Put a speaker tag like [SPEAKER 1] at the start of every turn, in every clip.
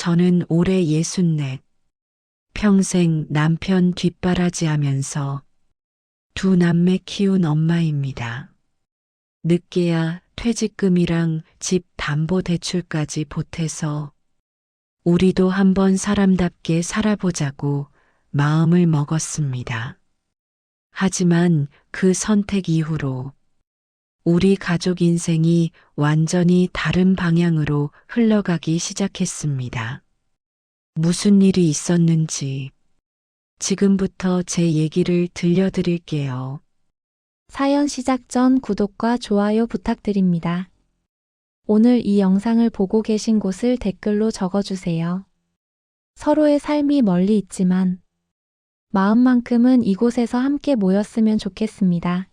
[SPEAKER 1] 저는 올해 64, 평생 남편 뒷바라지하면서 두 남매 키운 엄마입니다. 늦게야 퇴직금이랑 집 담보대출까지 보태서 우리도 한번 사람답게 살아보자고 마음을 먹었습니다. 하지만 그 선택 이후로 우리 가족 인생이 완전히 다른 방향으로 흘러가기 시작했습니다. 무슨 일이 있었는지 지금부터 제 얘기를 들려드릴게요.
[SPEAKER 2] 사연 시작 전 구독과 좋아요 부탁드립니다. 오늘 이 영상을 보고 계신 곳을 댓글로 적어주세요. 서로의 삶이 멀리 있지만 마음만큼은 이곳에서 함께 모였으면 좋겠습니다.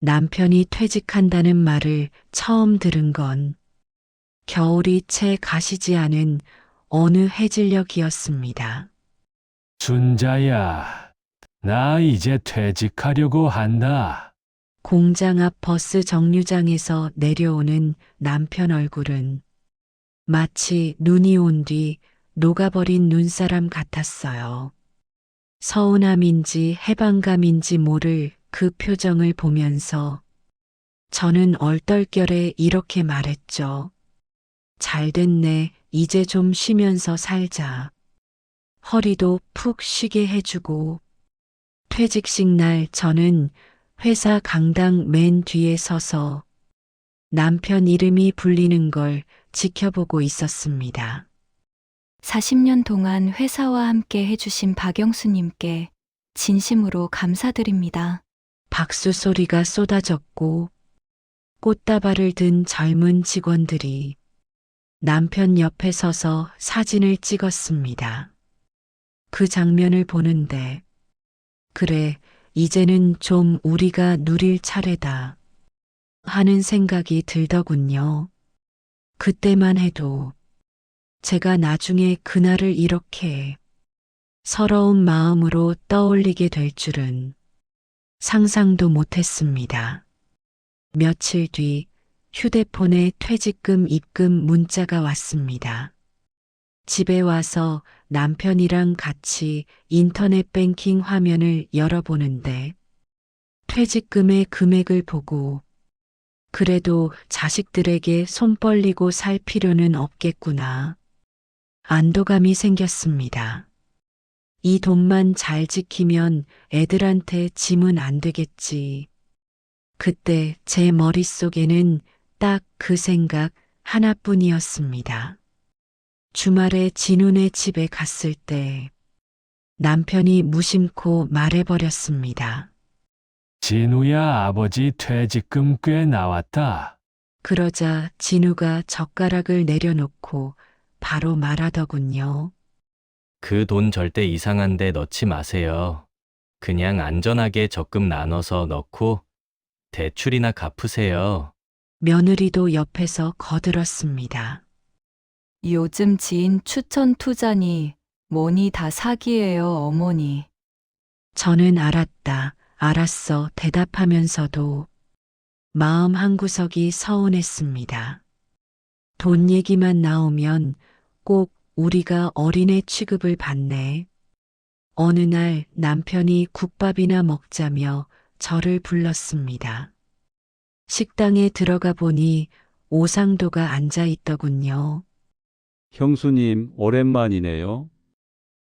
[SPEAKER 1] 남편이 퇴직한다는 말을 처음 들은 건 겨울이 채 가시지 않은 어느 해질녘이었습니다.
[SPEAKER 3] 순자야, 나 이제 퇴직하려고 한다.
[SPEAKER 1] 공장 앞 버스 정류장에서 내려오는 남편 얼굴은 마치 눈이 온 뒤 녹아버린 눈사람 같았어요. 서운함인지 해방감인지 모를 그 표정을 보면서 저는 얼떨결에 이렇게 말했죠. 잘 됐네. 이제 좀 쉬면서 살자. 허리도 푹 쉬게 해주고. 퇴직식 날 저는 회사 강당 맨 뒤에 서서 남편 이름이 불리는 걸 지켜보고 있었습니다.
[SPEAKER 4] 40년 동안 회사와 함께 해주신 박영수님께 진심으로 감사드립니다.
[SPEAKER 1] 박수 소리가 쏟아졌고 꽃다발을 든 젊은 직원들이 남편 옆에 서서 사진을 찍었습니다. 그 장면을 보는데 그래, 이제는 좀 우리가 누릴 차례다 하는 생각이 들더군요. 그때만 해도 제가 나중에 그날을 이렇게 서러운 마음으로 떠올리게 될 줄은 상상도 못했습니다. 며칠 뒤 휴대폰에 퇴직금 입금 문자가 왔습니다. 집에 와서 남편이랑 같이 인터넷 뱅킹 화면을 열어보는데 퇴직금의 금액을 보고 그래도 자식들에게 손 벌리고 살 필요는 없겠구나. 안도감이 생겼습니다. 이 돈만 잘 지키면 애들한테 짐은 안 되겠지. 그때 제 머릿속에는 딱 그 생각 하나뿐이었습니다. 주말에 진훈의 집에 갔을 때 남편이 무심코 말해버렸습니다.
[SPEAKER 3] 진우야, 아버지 퇴직금 꽤 나왔다.
[SPEAKER 1] 그러자 진우가 젓가락을 내려놓고 바로 말하더군요.
[SPEAKER 5] 그 돈 절대 이상한 데 넣지 마세요. 그냥 안전하게 적금 나눠서 넣고 대출이나 갚으세요.
[SPEAKER 1] 며느리도 옆에서 거들었습니다.
[SPEAKER 4] 요즘 지인 추천 투자니 뭐니 다 사기예요, 어머니.
[SPEAKER 1] 저는 알았다, 알았어 대답하면서도 마음 한구석이 서운했습니다. 돈 얘기만 나오면 꼭 우리가 어린애 취급을 받네. 어느 날 남편이 국밥이나 먹자며 저를 불렀습니다. 식당에 들어가 보니 오상도가 앉아 있더군요.
[SPEAKER 6] 형수님, 오랜만이네요.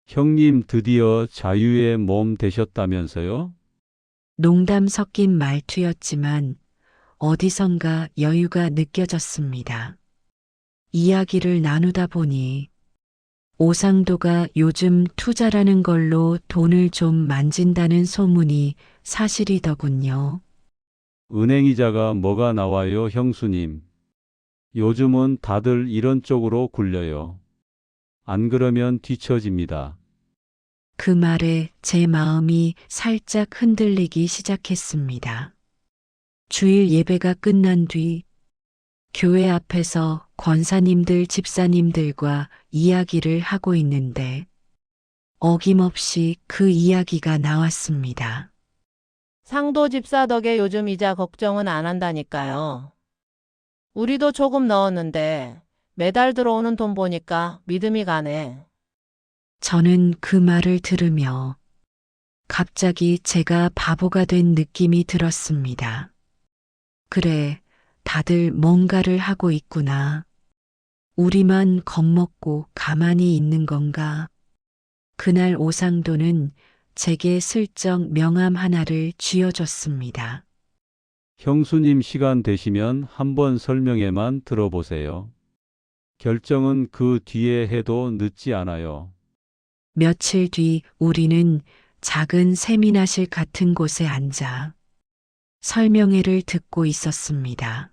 [SPEAKER 6] 형님 드디어 자유의 몸 되셨다면서요?
[SPEAKER 1] 농담 섞인 말투였지만 어디선가 여유가 느껴졌습니다. 이야기를 나누다 보니 오상도가 요즘 투자라는 걸로 돈을 좀 만진다는 소문이 사실이더군요.
[SPEAKER 6] 은행이자가 뭐가 나와요, 형수님? 요즘은 다들 이런 쪽으로 굴려요. 안 그러면 뒤처집니다.
[SPEAKER 1] 그 말에 제 마음이 살짝 흔들리기 시작했습니다. 주일 예배가 끝난 뒤 교회 앞에서 권사님들, 집사님들과 이야기를 하고 있는데 어김없이 그 이야기가 나왔습니다.
[SPEAKER 7] 상도 집사 덕에 요즘 이자 걱정은 안 한다니까요. 우리도 조금 넣었는데 매달 들어오는 돈 보니까 믿음이 가네.
[SPEAKER 1] 저는 그 말을 들으며 갑자기 제가 바보가 된 느낌이 들었습니다. 그래, 다들 뭔가를 하고 있구나. 우리만 겁먹고 가만히 있는 건가? 그날 오상도는 제게 슬쩍 명함 하나를 쥐어줬습니다.
[SPEAKER 6] 형수님 시간 되시면 한번 설명회만 들어보세요. 결정은 그 뒤에 해도 늦지 않아요.
[SPEAKER 1] 며칠 뒤 우리는 작은 세미나실 같은 곳에 앉아 설명회를 듣고 있었습니다.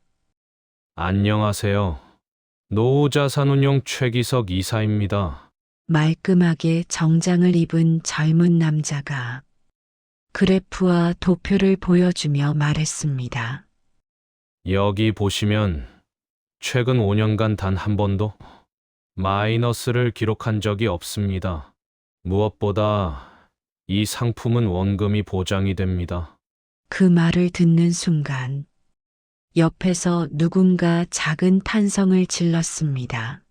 [SPEAKER 3] 안녕하세요. 노후자산운용 최기석 이사입니다.
[SPEAKER 1] 말끔하게 정장을 입은 젊은 남자가 그래프와 도표를 보여주며 말했습니다.
[SPEAKER 3] 여기 보시면 최근 5년간 단 한 번도 마이너스를 기록한 적이 없습니다. 무엇보다 이 상품은 원금이 보장이 됩니다.
[SPEAKER 1] 그 말을 듣는 순간 옆에서 누군가 작은 탄성을 질렀습니다.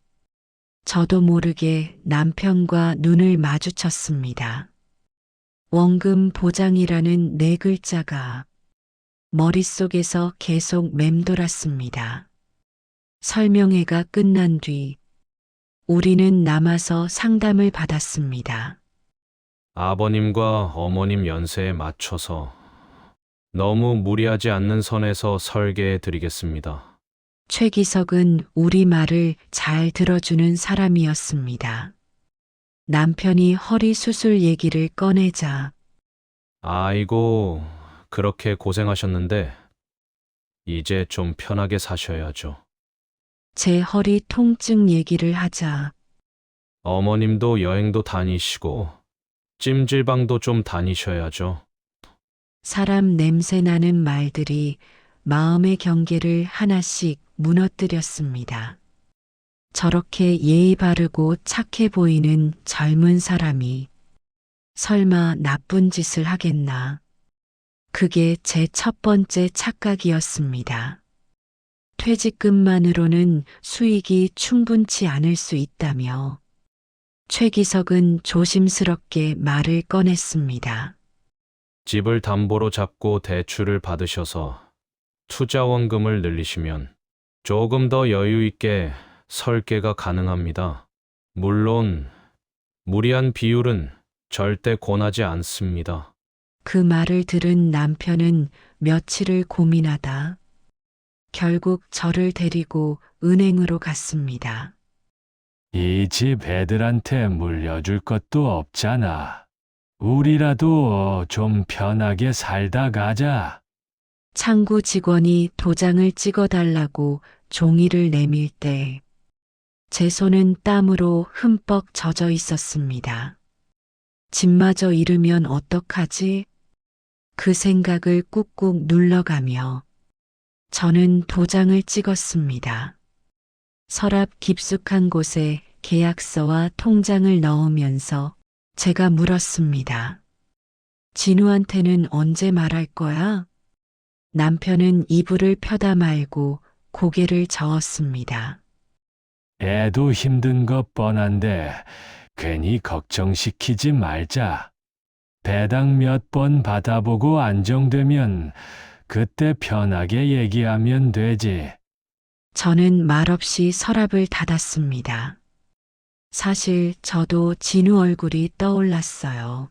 [SPEAKER 1] 저도 모르게 남편과 눈을 마주쳤습니다. 원금 보장이라는 네 글자가 머릿속에서 계속 맴돌았습니다. 설명회가 끝난 뒤 우리는 남아서 상담을 받았습니다.
[SPEAKER 3] 아버님과 어머님 연세에 맞춰서 너무 무리하지 않는 선에서 설계해 드리겠습니다.
[SPEAKER 1] 최기석은 우리 말을 잘 들어주는 사람이었습니다. 남편이 허리 수술 얘기를 꺼내자
[SPEAKER 3] 아이고, 그렇게 고생하셨는데 이제 좀 편하게 사셔야죠.
[SPEAKER 1] 제 허리 통증 얘기를 하자
[SPEAKER 3] 어머님도 여행도 다니시고 찜질방도 좀 다니셔야죠.
[SPEAKER 1] 사람 냄새 나는 말들이 마음의 경계를 하나씩 무너뜨렸습니다. 저렇게 예의 바르고 착해 보이는 젊은 사람이 설마 나쁜 짓을 하겠나? 그게 제 첫 번째 착각이었습니다. 퇴직금만으로는 수익이 충분치 않을 수 있다며 최기석은 조심스럽게 말을 꺼냈습니다.
[SPEAKER 3] 집을 담보로 잡고 대출을 받으셔서 투자원금을 늘리시면 조금 더 여유 있게 설계가 가능합니다. 물론 무리한 비율은 절대 권하지 않습니다.
[SPEAKER 1] 그 말을 들은 남편은 며칠을 고민하다 결국 저를 데리고 은행으로 갔습니다.
[SPEAKER 3] 이 집 애들한테 물려줄 것도 없잖아. 우리라도 좀 편하게 살다 가자.
[SPEAKER 1] 창구 직원이 도장을 찍어달라고 종이를 내밀 때 제 손은 땀으로 흠뻑 젖어 있었습니다. 집마저 잃으면 어떡하지? 그 생각을 꾹꾹 눌러가며 저는 도장을 찍었습니다. 서랍 깊숙한 곳에 계약서와 통장을 넣으면서 제가 물었습니다. 진우한테는 언제 말할 거야? 남편은 이불을 펴다 말고 고개를 저었습니다.
[SPEAKER 3] 애도 힘든 것 뻔한데 괜히 걱정시키지 말자. 배당 몇 번 받아보고 안정되면 그때 편하게 얘기하면 되지.
[SPEAKER 1] 저는 말없이 서랍을 닫았습니다. 사실 저도 진우 얼굴이 떠올랐어요.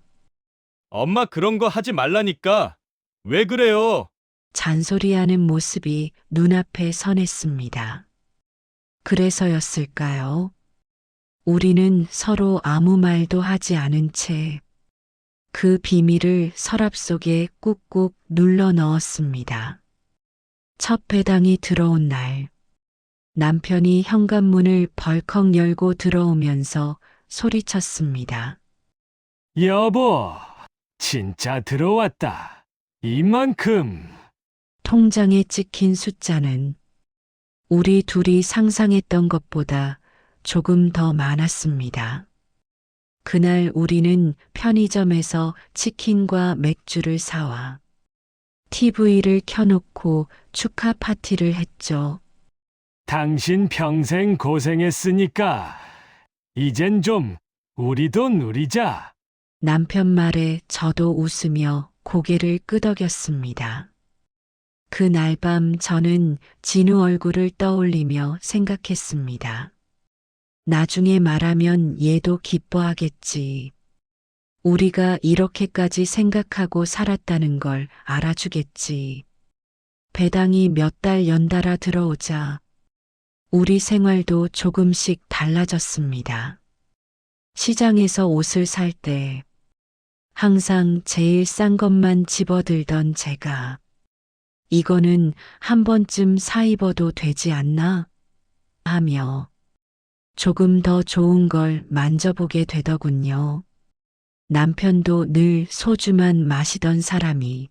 [SPEAKER 5] 엄마 그런 거 하지 말라니까. 왜 그래요?
[SPEAKER 1] 잔소리하는 모습이 눈앞에 선했습니다. 그래서였을까요? 우리는 서로 아무 말도 하지 않은 채 그 비밀을 서랍 속에 꾹꾹 눌러 넣었습니다. 첫 배당이 들어온 날, 남편이 현관문을 벌컥 열고 들어오면서 소리쳤습니다.
[SPEAKER 3] 여보, 진짜 들어왔다. 이만큼.
[SPEAKER 1] 통장에 찍힌 숫자는 우리 둘이 상상했던 것보다 조금 더 많았습니다. 그날 우리는 편의점에서 치킨과 맥주를 사와 TV를 켜놓고 축하 파티를 했죠.
[SPEAKER 3] 당신 평생 고생했으니까 이젠 좀 우리도 누리자.
[SPEAKER 1] 남편 말에 저도 웃으며 고개를 끄덕였습니다. 그날 밤 저는 진우 얼굴을 떠올리며 생각했습니다. 나중에 말하면 얘도 기뻐하겠지. 우리가 이렇게까지 생각하고 살았다는 걸 알아주겠지. 배당이 몇 달 연달아 들어오자 우리 생활도 조금씩 달라졌습니다. 시장에서 옷을 살 때 항상 제일 싼 것만 집어들던 제가 이거는 한 번쯤 사 입어도 되지 않나? 하며 조금 더 좋은 걸 만져보게 되더군요. 남편도 늘 소주만 마시던 사람이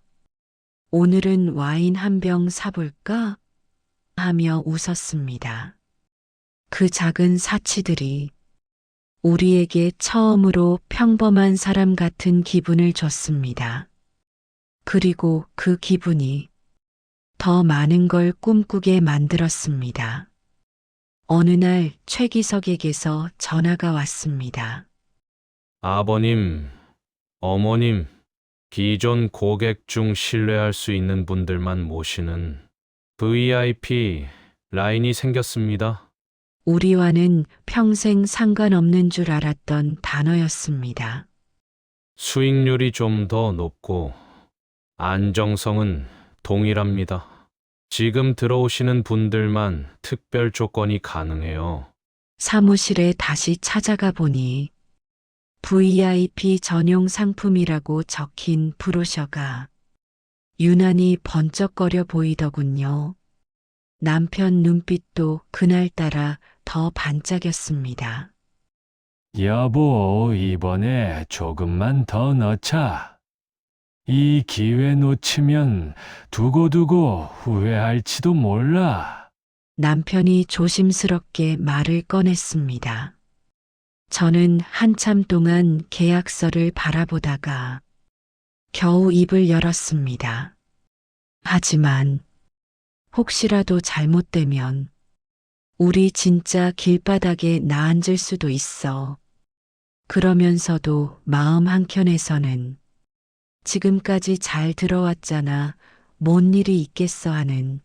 [SPEAKER 1] 오늘은 와인 한 병 사볼까? 하며 웃었습니다. 그 작은 사치들이 우리에게 처음으로 평범한 사람 같은 기분을 줬습니다. 그리고 그 기분이 더 많은 걸 꿈꾸게 만들었습니다. 어느 날 최기석에게서 전화가 왔습니다.
[SPEAKER 8] 아버님, 어머님, 기존 고객 중 신뢰할 수 있는 분들만 모시는 VIP 라인이 생겼습니다.
[SPEAKER 1] 우리와는 평생 상관없는 줄 알았던 단어였습니다.
[SPEAKER 8] 수익률이 좀 더 높고 안정성은 동일합니다. 지금 들어오시는 분들만 특별 조건이 가능해요.
[SPEAKER 1] 사무실에 다시 찾아가 보니 VIP 전용 상품이라고 적힌 브로셔가 유난히 번쩍거려 보이더군요. 남편 눈빛도 그날따라 더 반짝였습니다.
[SPEAKER 3] 여보, 이번에 조금만 더 넣자. 이 기회 놓치면 두고두고 후회할지도 몰라.
[SPEAKER 1] 남편이 조심스럽게 말을 꺼냈습니다. 저는 한참 동안 계약서를 바라보다가 겨우 입을 열었습니다. 하지만 혹시라도 잘못되면 우리 진짜 길바닥에 나앉을 수도 있어. 그러면서도 마음 한켠에서는 지금까지 잘 들어왔잖아. 뭔 일이 있겠어 하는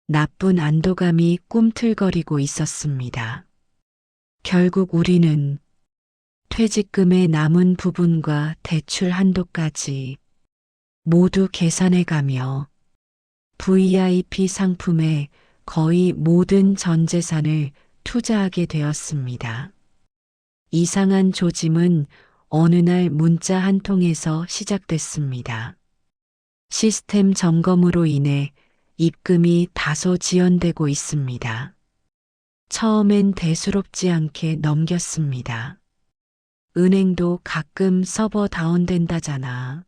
[SPEAKER 1] 나쁜 안도감이 꿈틀거리고 있었습니다. 결국 우리는 퇴직금의 남은 부분과 대출 한도까지 모두 계산해가며 VIP 상품에 거의 모든 전 재산을 투자하게 되었습니다. 이상한 조짐은 어느 날 문자 한 통에서 시작됐습니다. 시스템 점검으로 인해 입금이 다소 지연되고 있습니다. 처음엔 대수롭지 않게 넘겼습니다. 은행도 가끔 서버 다운된다잖아.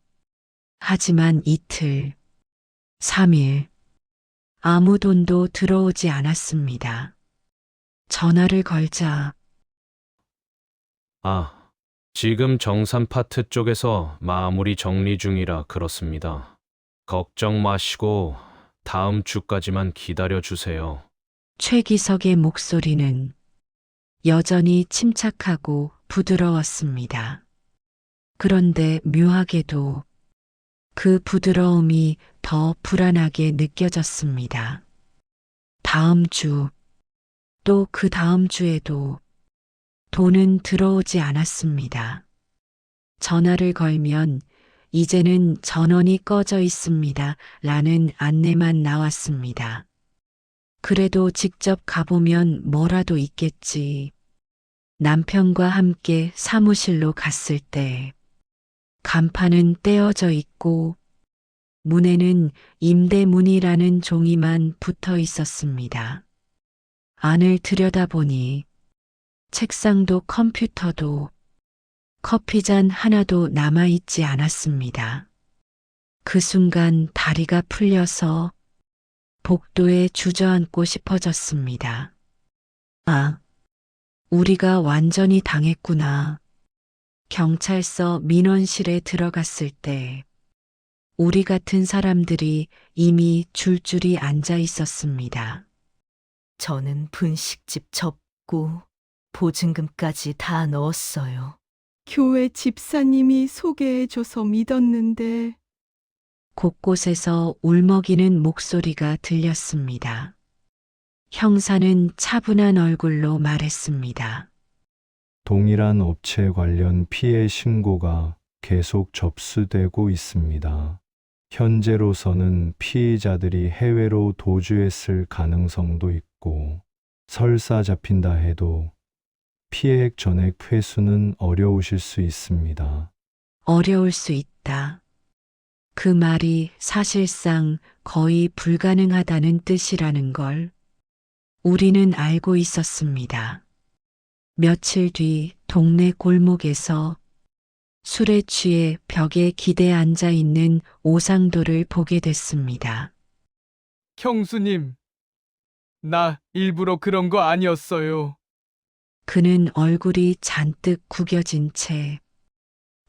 [SPEAKER 1] 하지만 이틀, 3일, 아무 돈도 들어오지 않았습니다. 전화를 걸자
[SPEAKER 8] 지금 정산 파트 쪽에서 마무리 정리 중이라 그렇습니다. 걱정 마시고 다음 주까지만 기다려 주세요.
[SPEAKER 1] 최기석의 목소리는 여전히 침착하고 부드러웠습니다. 그런데 묘하게도 그 부드러움이 더 불안하게 느껴졌습니다. 다음 주, 또 그 다음 주에도 돈은 들어오지 않았습니다. 전화를 걸면 이제는 전원이 꺼져 있습니다. 라는 안내만 나왔습니다. 그래도 직접 가보면 뭐라도 있겠지. 남편과 함께 사무실로 갔을 때 간판은 떼어져 있고 문에는 임대문이라는 종이만 붙어 있었습니다. 안을 들여다보니 책상도 컴퓨터도 커피잔 하나도 남아있지 않았습니다. 그 순간 다리가 풀려서 복도에 주저앉고 싶어졌습니다. 우리가 완전히 당했구나. 경찰서 민원실에 들어갔을 때 우리 같은 사람들이 이미 줄줄이 앉아 있었습니다.
[SPEAKER 9] 저는 분식집 접고 보증금까지 다 넣었어요.
[SPEAKER 10] 교회 집사님이 소개해줘서 믿었는데
[SPEAKER 1] 곳곳에서 울먹이는 목소리가 들렸습니다. 형사는 차분한 얼굴로 말했습니다.
[SPEAKER 11] 동일한 업체 관련 피해 신고가 계속 접수되고 있습니다. 현재로서는 피의자들이 해외로 도주했을 가능성도 있고, 설사 잡힌다 해도 피해액 전액 회수는 어려우실 수 있습니다.
[SPEAKER 1] 어려울 수 있다. 그 말이 사실상 거의 불가능하다는 뜻이라는 걸 우리는 알고 있었습니다. 며칠 뒤 동네 골목에서 술에 취해 벽에 기대 앉아 있는 오상도를 보게 됐습니다.
[SPEAKER 12] 형수님, 나 일부러 그런 거 아니었어요.
[SPEAKER 1] 그는 얼굴이 잔뜩 구겨진 채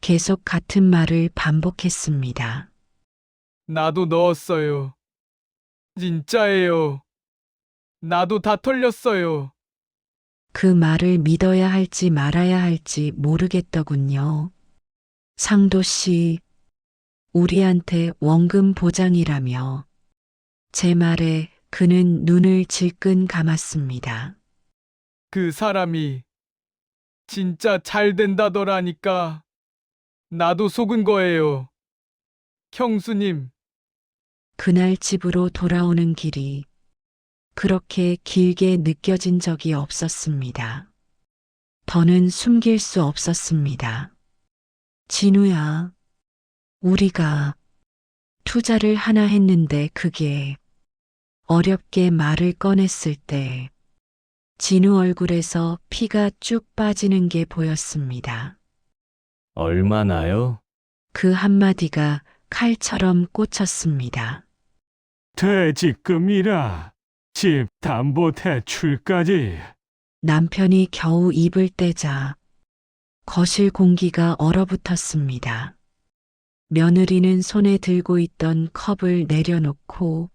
[SPEAKER 1] 계속 같은 말을 반복했습니다.
[SPEAKER 12] 나도 넣었어요. 진짜예요. 나도 다 털렸어요.
[SPEAKER 1] 그 말을 믿어야 할지 말아야 할지 모르겠더군요. 상도 씨, 우리한테 원금 보장이라며 제 말에 그는 눈을 질끈 감았습니다.
[SPEAKER 12] 그 사람이 진짜 잘 된다더라니까 나도 속은 거예요. 형수님,
[SPEAKER 1] 그날 집으로 돌아오는 길이 그렇게 길게 느껴진 적이 없었습니다. 더는 숨길 수 없었습니다. 진우야, 우리가 투자를 하나 했는데 그게 어렵게 말을 꺼냈을 때 진우 얼굴에서 피가 쭉 빠지는 게 보였습니다.
[SPEAKER 5] 얼마나요?
[SPEAKER 1] 그 한마디가 칼처럼 꽂혔습니다.
[SPEAKER 3] 퇴직금이라 집 담보 대출까지.
[SPEAKER 1] 남편이 겨우 입을 떼자 거실 공기가 얼어붙었습니다. 며느리는 손에 들고 있던 컵을 내려놓고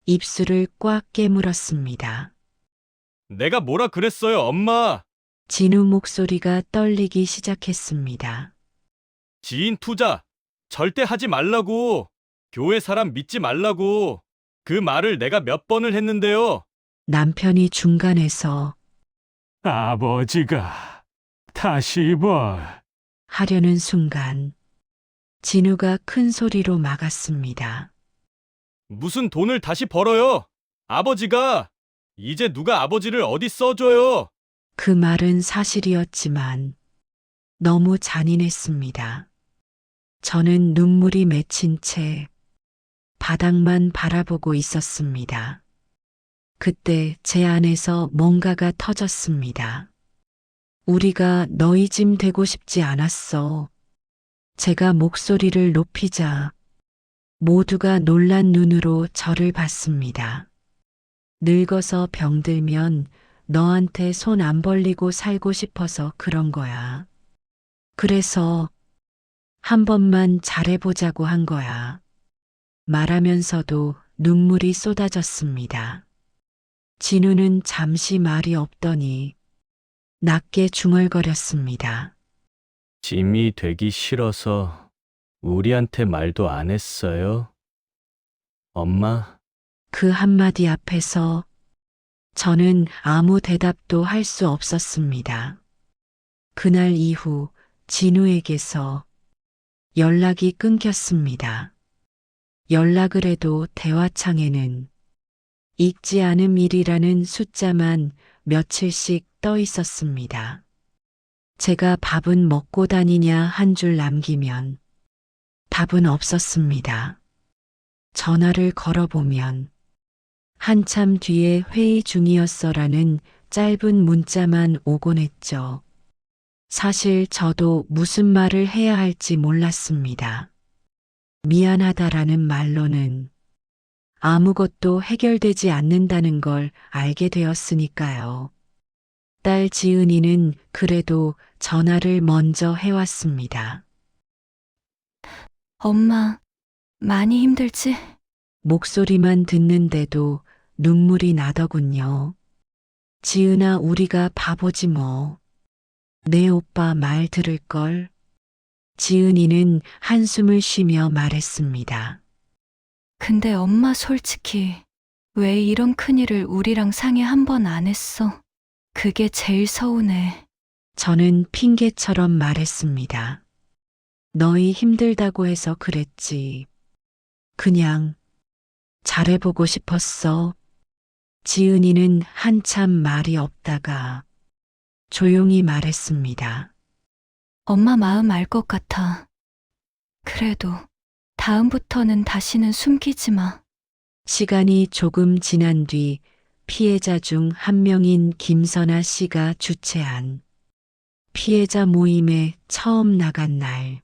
[SPEAKER 1] 입술을 꽉 깨물었습니다.
[SPEAKER 5] 내가 뭐라 그랬어요, 엄마?
[SPEAKER 1] 진우 목소리가 떨리기 시작했습니다.
[SPEAKER 5] 지인 투자 절대 하지 말라고. 교회 사람 믿지 말라고. 그 말을 내가 몇 번을 했는데요.
[SPEAKER 1] 남편이 중간에서
[SPEAKER 3] 아버지가 다시
[SPEAKER 1] 하려는 순간 진우가 큰 소리로 막았습니다.
[SPEAKER 5] 무슨 돈을 다시 벌어요? 아버지가. 이제 누가 아버지를 어디 써줘요?
[SPEAKER 1] 그 말은 사실이었지만 너무 잔인했습니다. 저는 눈물이 맺힌 채 바닥만 바라보고 있었습니다. 그때 제 안에서 뭔가가 터졌습니다. 우리가 너희 짐 되고 싶지 않았어. 제가 목소리를 높이자 모두가 놀란 눈으로 저를 봤습니다. 늙어서 병들면 너한테 손 안 벌리고 살고 싶어서 그런 거야. 그래서 한 번만 잘해보자고 한 거야. 말하면서도 눈물이 쏟아졌습니다. 진우는 잠시 말이 없더니 낮게 중얼거렸습니다.
[SPEAKER 5] 짐이 되기 싫어서 우리한테 말도 안 했어요? 엄마?
[SPEAKER 1] 그 한마디 앞에서 저는 아무 대답도 할 수 없었습니다. 그날 이후 진우에게서 연락이 끊겼습니다. 연락을 해도 대화창에는 읽지 않은 일이라는 숫자만 며칠씩 떠 있었습니다. 제가 밥은 먹고 다니냐 한 줄 남기면 답은 없었습니다. 전화를 걸어보면 한참 뒤에 회의 중이었어라는 짧은 문자만 오곤 했죠. 사실 저도 무슨 말을 해야 할지 몰랐습니다. 미안하다라는 말로는 아무것도 해결되지 않는다는 걸 알게 되었으니까요. 딸 지은이는 그래도 전화를 먼저 해왔습니다.
[SPEAKER 4] 엄마, 많이 힘들지?
[SPEAKER 1] 목소리만 듣는데도 눈물이 나더군요. 지은아, 우리가 바보지 뭐. 내 오빠 말 들을걸. 지은이는 한숨을 쉬며 말했습니다.
[SPEAKER 4] 근데 엄마 솔직히 왜 이런 큰일을 우리랑 상의 한 번 안 했어? 그게 제일 서운해.
[SPEAKER 1] 저는 핑계처럼 말했습니다. 너희 힘들다고 해서 그랬지. 그냥 잘해보고 싶었어. 지은이는 한참 말이 없다가 조용히 말했습니다.
[SPEAKER 4] 엄마 마음 알 것 같아. 그래도 다음부터는 다시는 숨기지 마.
[SPEAKER 1] 시간이 조금 지난 뒤 피해자 중 한 명인 김선아 씨가 주최한 피해자 모임에 처음 나간 날,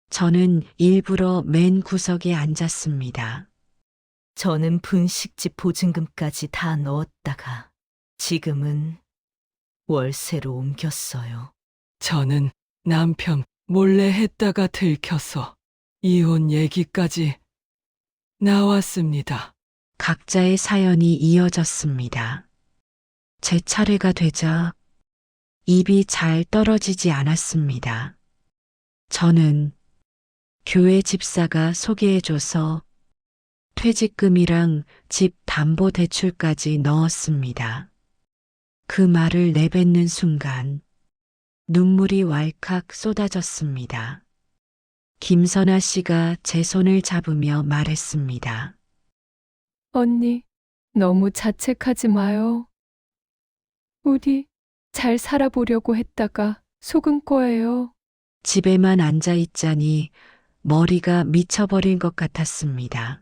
[SPEAKER 1] 저는 일부러 맨 구석에 앉았습니다.
[SPEAKER 9] 저는 분식집 보증금까지 다 넣었다가 지금은 월세로 옮겼어요.
[SPEAKER 13] 저는 남편 몰래 했다가 들켜서 이혼 얘기까지 나왔습니다.
[SPEAKER 1] 각자의 사연이 이어졌습니다. 제 차례가 되자 입이 잘 떨어지지 않았습니다. 저는 교회 집사가 소개해줘서 퇴직금이랑 집 담보대출까지 넣었습니다. 그 말을 내뱉는 순간 눈물이 왈칵 쏟아졌습니다. 김선아 씨가 제 손을 잡으며 말했습니다.
[SPEAKER 2] 언니, 너무 자책하지 마요. 우리 잘 살아보려고 했다가 속은 거예요.
[SPEAKER 1] 집에만 앉아 있자니 머리가 미쳐버릴 것 같았습니다.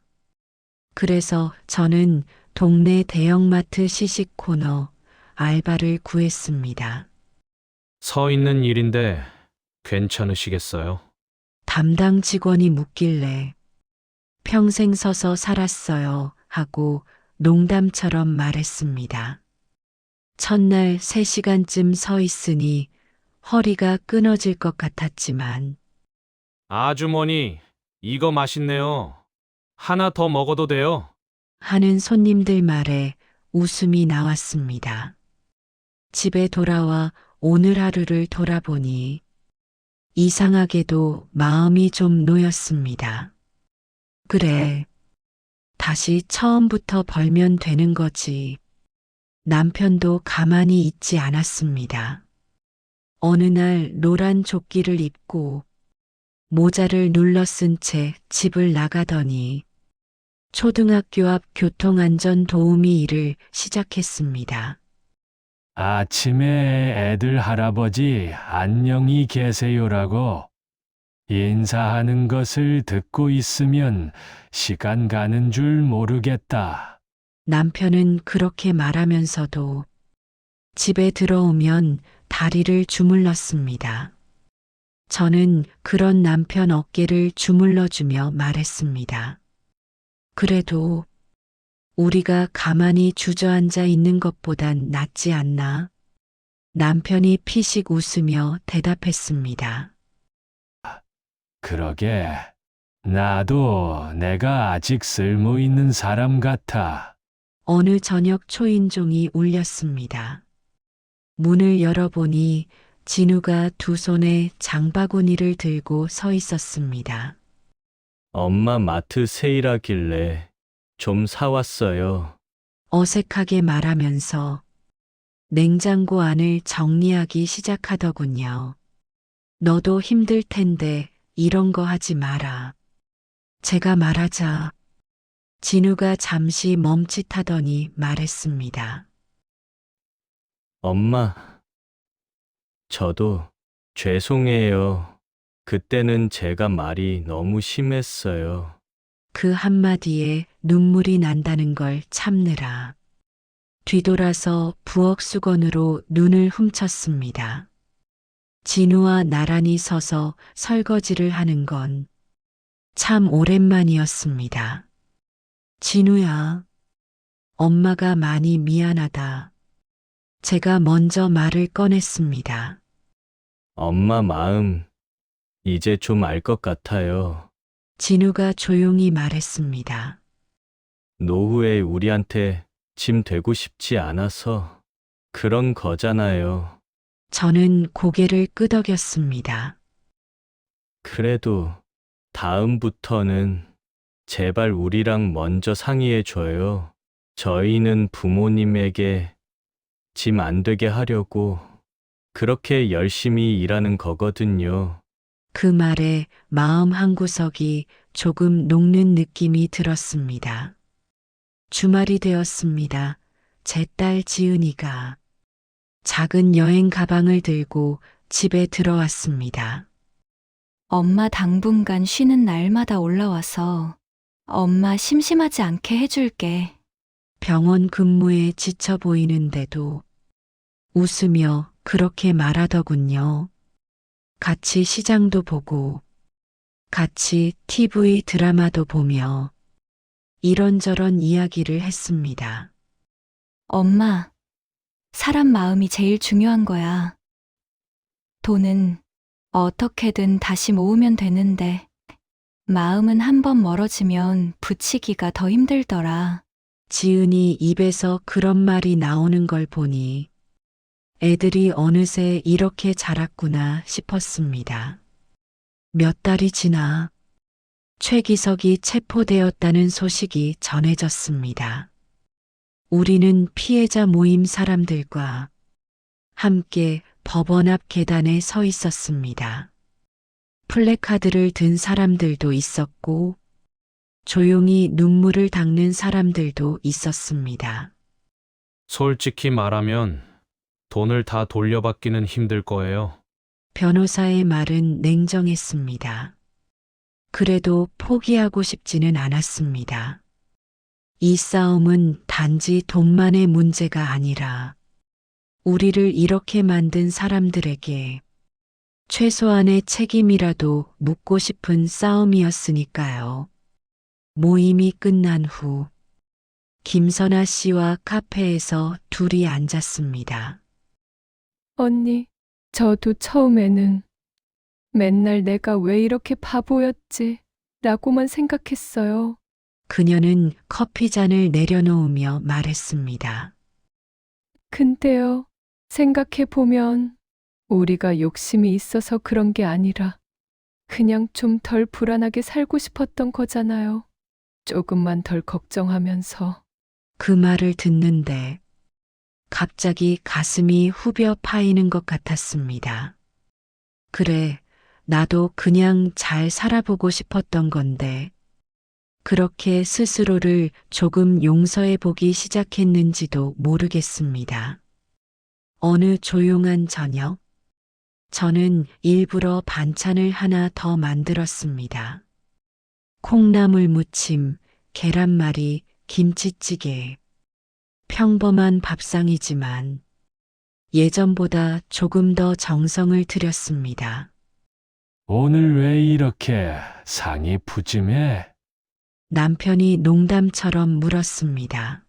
[SPEAKER 1] 그래서 저는 동네 대형마트 시식 코너 알바를 구했습니다.
[SPEAKER 8] 서 있는 일인데 괜찮으시겠어요?
[SPEAKER 1] 담당 직원이 묻길래 평생 서서 살았어요 하고 농담처럼 말했습니다. 첫날 3시간쯤 서 있으니 허리가 끊어질 것 같았지만
[SPEAKER 8] 아주머니, 이거 맛있네요. 하나 더 먹어도 돼요?
[SPEAKER 1] 하는 손님들 말에 웃음이 나왔습니다. 집에 돌아와 오늘 하루를 돌아보니 이상하게도 마음이 좀 놓였습니다. 그래, 다시 처음부터 벌면 되는 거지. 남편도 가만히 있지 않았습니다. 어느 날 노란 조끼를 입고 모자를 눌러 쓴 채 집을 나가더니 초등학교 앞 교통안전 도우미 일을 시작했습니다.
[SPEAKER 3] 아침에 애들 할아버지 안녕히 계세요라고 인사하는 것을 듣고 있으면 시간 가는 줄 모르겠다.
[SPEAKER 1] 남편은 그렇게 말하면서도 집에 들어오면 다리를 주물렀습니다. 저는 그런 남편 어깨를 주물러주며 말했습니다. 그래도 우리가 가만히 주저앉아 있는 것보단 낫지 않나? 남편이 피식 웃으며 대답했습니다.
[SPEAKER 3] 그러게, 나도 내가 아직 쓸모 있는 사람 같아.
[SPEAKER 1] 어느 저녁 초인종이 울렸습니다. 문을 열어보니 진우가 두 손에 장바구니를 들고 서 있었습니다.
[SPEAKER 5] 엄마 마트 세일하길래 좀 사왔어요.
[SPEAKER 1] 어색하게 말하면서 냉장고 안을 정리하기 시작하더군요. 너도 힘들 텐데 이런 거 하지 마라. 제가 말하자 진우가 잠시 멈칫하더니 말했습니다.
[SPEAKER 5] 엄마, 저도 죄송해요. 그때는 제가 말이 너무 심했어요.
[SPEAKER 1] 그 한마디에 눈물이 난다는 걸 참느라 뒤돌아서 부엌 수건으로 눈을 훔쳤습니다. 진우와 나란히 서서 설거지를 하는 건 참 오랜만이었습니다. 진우야, 엄마가 많이 미안하다. 제가 먼저 말을 꺼냈습니다.
[SPEAKER 5] 엄마 마음, 이제 좀 알 것 같아요.
[SPEAKER 1] 진우가 조용히 말했습니다.
[SPEAKER 5] 노후에 우리한테 짐 되고 싶지 않아서 그런 거잖아요.
[SPEAKER 1] 저는 고개를 끄덕였습니다.
[SPEAKER 5] 그래도 다음부터는 제발 우리랑 먼저 상의해 줘요. 저희는 부모님에게 짐 안 되게 하려고 그렇게 열심히 일하는 거거든요.
[SPEAKER 1] 그 말에 마음 한구석이 조금 녹는 느낌이 들었습니다. 주말이 되었습니다. 제 딸 지은이가 작은 여행 가방을 들고 집에 들어왔습니다.
[SPEAKER 4] 엄마 당분간 쉬는 날마다 올라와서 엄마 심심하지 않게 해줄게.
[SPEAKER 1] 병원 근무에 지쳐 보이는데도 웃으며 그렇게 말하더군요. 같이 시장도 보고, 같이 TV 드라마도 보며 이런저런 이야기를 했습니다.
[SPEAKER 4] 엄마, 사람 마음이 제일 중요한 거야. 돈은 어떻게든 다시 모으면 되는데, 마음은 한번 멀어지면 붙이기가 더 힘들더라.
[SPEAKER 1] 지은이 입에서 그런 말이 나오는 걸 보니 애들이 어느새 이렇게 자랐구나 싶었습니다. 몇 달이 지나 최기석이 체포되었다는 소식이 전해졌습니다. 우리는 피해자 모임 사람들과 함께 법원 앞 계단에 서 있었습니다. 플래카드를 든 사람들도 있었고 조용히 눈물을 닦는 사람들도 있었습니다.
[SPEAKER 8] 솔직히 말하면 돈을 다 돌려받기는 힘들 거예요.
[SPEAKER 1] 변호사의 말은 냉정했습니다. 그래도 포기하고 싶지는 않았습니다. 이 싸움은 단지 돈만의 문제가 아니라 우리를 이렇게 만든 사람들에게 최소한의 책임이라도 묻고 싶은 싸움이었으니까요. 모임이 끝난 후 김선아 씨와 카페에서 둘이 앉았습니다.
[SPEAKER 2] 언니, 저도 처음에는 맨날 내가 왜 이렇게 바보였지? 라고만 생각했어요.
[SPEAKER 1] 그녀는 커피잔을 내려놓으며 말했습니다.
[SPEAKER 2] 근데요, 생각해보면 우리가 욕심이 있어서 그런 게 아니라 그냥 좀 덜 불안하게 살고 싶었던 거잖아요. 조금만 덜 걱정하면서.
[SPEAKER 1] 그 말을 듣는데 갑자기 가슴이 후벼 파이는 것 같았습니다. 그래, 나도 그냥 잘 살아보고 싶었던 건데 그렇게 스스로를 조금 용서해 보기 시작했는지도 모르겠습니다. 어느 조용한 저녁, 저는 일부러 반찬을 하나 더 만들었습니다. 콩나물 무침, 계란말이, 김치찌개. 평범한 밥상이지만 예전보다 조금 더 정성을 들였습니다.
[SPEAKER 3] 오늘 왜 이렇게 상이 푸짐해?
[SPEAKER 1] 남편이 농담처럼 물었습니다.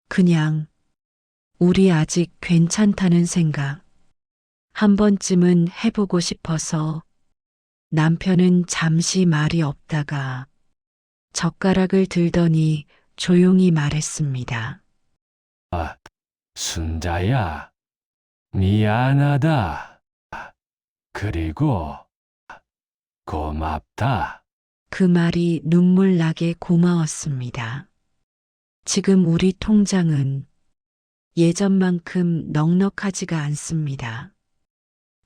[SPEAKER 1] 그냥 우리 아직 괜찮다는 생각 한 번쯤은 해보고 싶어서. 남편은 잠시 말이 없다가 젓가락을 들더니 조용히 말했습니다.
[SPEAKER 3] 아, 순자야, 미안하다. 그리고 고맙다.
[SPEAKER 1] 그 말이 눈물 나게 고마웠습니다. 지금 우리 통장은 예전만큼 넉넉하지가 않습니다.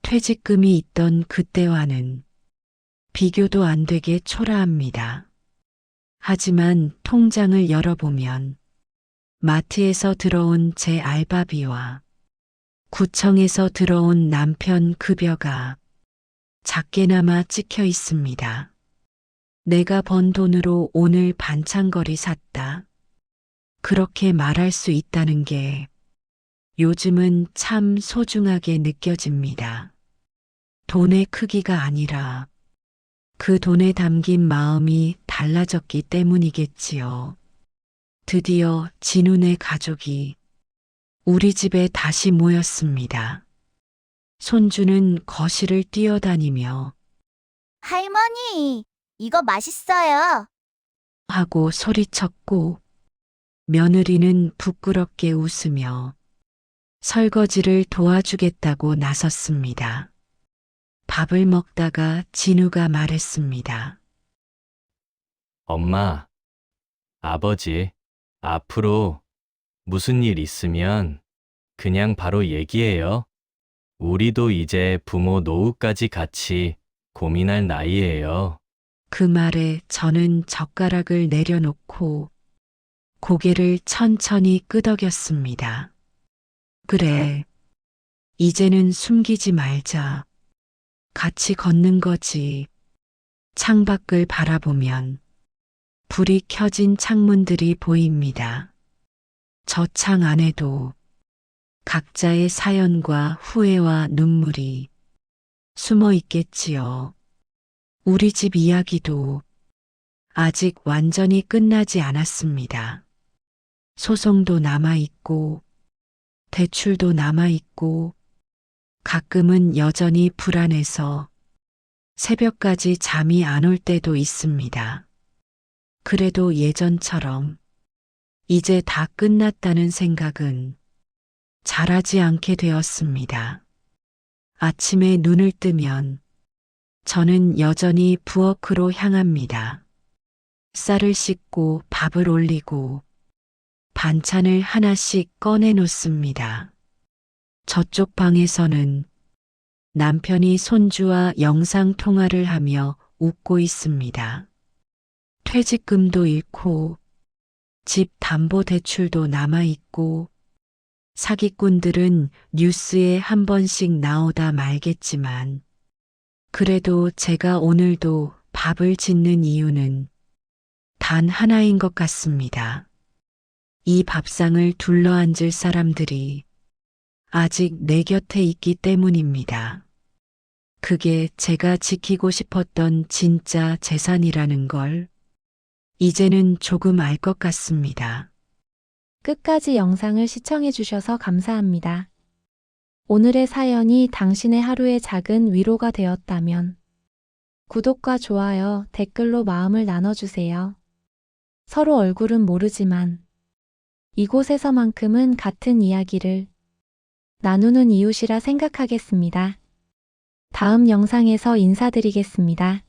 [SPEAKER 1] 퇴직금이 있던 그때와는 비교도 안 되게 초라합니다. 하지만 통장을 열어보면 마트에서 들어온 제 알바비와 구청에서 들어온 남편 급여가 작게나마 찍혀 있습니다. 내가 번 돈으로 오늘 반찬거리 샀다. 그렇게 말할 수 있다는 게 요즘은 참 소중하게 느껴집니다. 돈의 크기가 아니라 그 돈에 담긴 마음이 달라졌기 때문이겠지요. 드디어 진훈의 가족이 우리 집에 다시 모였습니다. 손주는 거실을 뛰어다니며
[SPEAKER 14] 할머니, 이거 맛있어요.
[SPEAKER 1] 하고 소리쳤고 며느리는 부끄럽게 웃으며 설거지를 도와주겠다고 나섰습니다. 밥을 먹다가 진우가 말했습니다.
[SPEAKER 5] 엄마, 아버지, 앞으로 무슨 일 있으면 그냥 바로 얘기해요. 우리도 이제 부모 노후까지 같이 고민할 나이예요.
[SPEAKER 1] 그 말에 저는 젓가락을 내려놓고 고개를 천천히 끄덕였습니다. 그래, 이제는 숨기지 말자. 같이 걷는 거지. 창밖을 바라보면 불이 켜진 창문들이 보입니다. 저 창 안에도 각자의 사연과 후회와 눈물이 숨어 있겠지요. 우리 집 이야기도 아직 완전히 끝나지 않았습니다. 소송도 남아있고, 대출도 남아있고, 가끔은 여전히 불안해서 새벽까지 잠이 안 올 때도 있습니다. 그래도 예전처럼 이제 다 끝났다는 생각은 잘하지 않게 되었습니다. 아침에 눈을 뜨면 저는 여전히 부엌으로 향합니다. 쌀을 씻고 밥을 올리고 반찬을 하나씩 꺼내 놓습니다. 저쪽 방에서는 남편이 손주와 영상 통화를 하며 웃고 있습니다. 퇴직금도 잃고 집 담보 대출도 남아있고 사기꾼들은 뉴스에 한 번씩 나오다 말겠지만 그래도 제가 오늘도 밥을 짓는 이유는 단 하나인 것 같습니다. 이 밥상을 둘러앉을 사람들이 아직 내 곁에 있기 때문입니다. 그게 제가 지키고 싶었던 진짜 재산이라는 걸 이제는 조금 알 것 같습니다.
[SPEAKER 14] 끝까지 영상을 시청해 주셔서 감사합니다. 오늘의 사연이 당신의 하루의 작은 위로가 되었다면 구독과 좋아요, 댓글로 마음을 나눠주세요. 서로 얼굴은 모르지만 이곳에서만큼은 같은 이야기를 나누는 이웃이라 생각하겠습니다. 다음 영상에서 인사드리겠습니다.